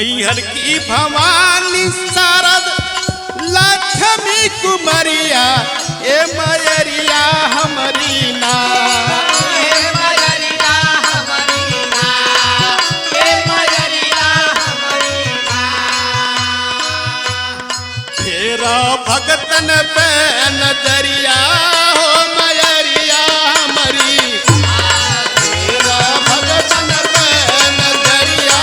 मैहर की भवानी शारद लक्ष्मी कुमरिया ए मयरिया हमारी ना तेरा भगतन पे नजरिया हो मयरिया हमारी तेरा भगतन पे नजरिया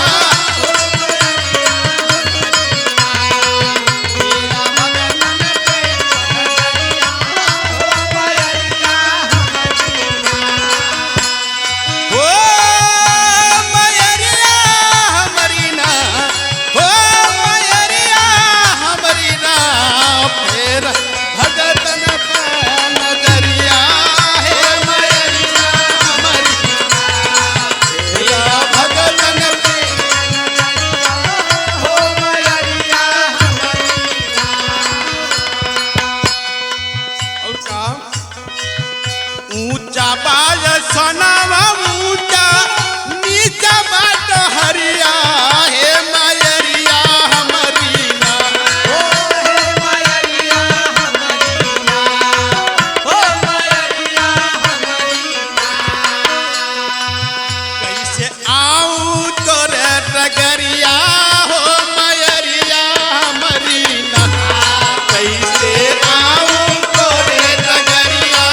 ऊंचा बाज सोनावा ऊंचा नीचा बाट हरिया हे मयरिया हमारी ना ओ हे मयरिया हमारी ना ओ मयरिया हमारी ना कैसे आऊं तोरे डगरिया हो मयरिया हमारी ना कैसे आऊं तोरे डगरिया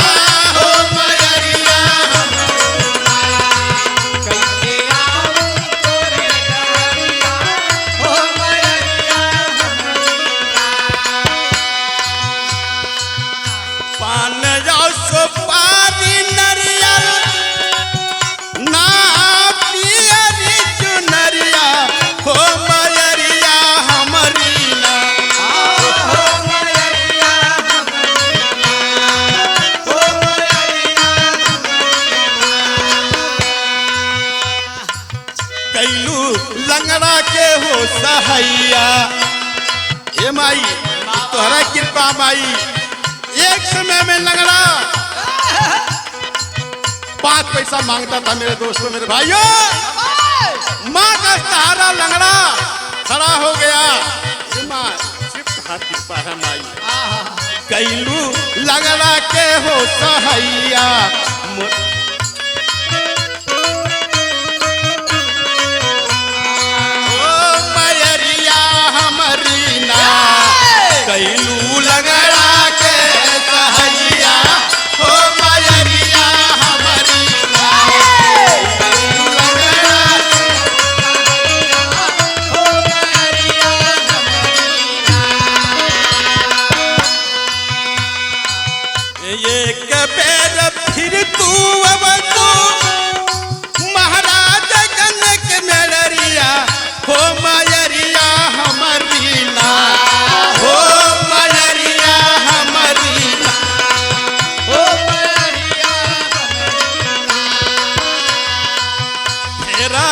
सुपारी नरियल ना पियरी चुनरिया हो मयरिया हमारी ना हो मयरिया हमारी ना हो मयरिया कैलू लंगड़ा के हो सहैया ए माई तोहरा कृपा माई एक समय में लंगड़ा 5 पैसा मांगता था मेरे दोस्तों मेरे भाइयों माँ का सहारा लंगड़ा खड़ा हो गया माँ सिर्फ हाथ कृपा है माई कैलू लंगड़ा के हो सहैया ओ मयरिया हमारी ना कैलू लंगड़ा के सहैया हो मयरिया हमारी ना कैलू लंगड़ा हो मयरिया हमारी ना एक बेर फिर तू अब तू महाराज गंग के मेलरिया हो मयरिया हमारी ना हो मयरिया हमारी ना हो मयरिया हमारी ना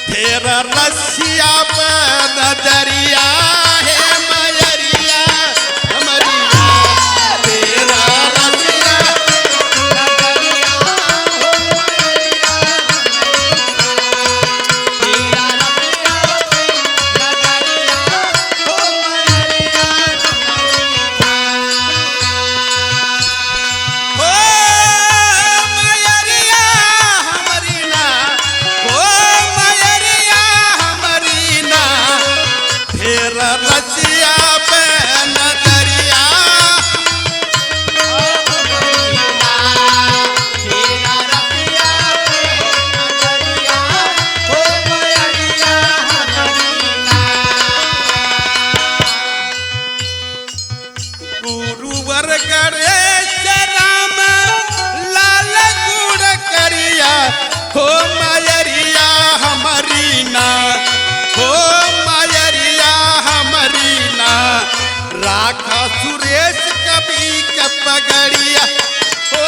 फेरा रसिया पे नजरिया है मयरिया हमारी ना फेरा रसिया नजरिया हो मयरिया रसिया पे नजरिया तेरा रसिया पे नजरिया हो मयरिया हमारी ना गुरुवर गणेश राम लाल गुड़ करिया हो मयरिया हमारी ना हो मयरिया हमारी ना राखा सुरेश कभी का पगड़िया हो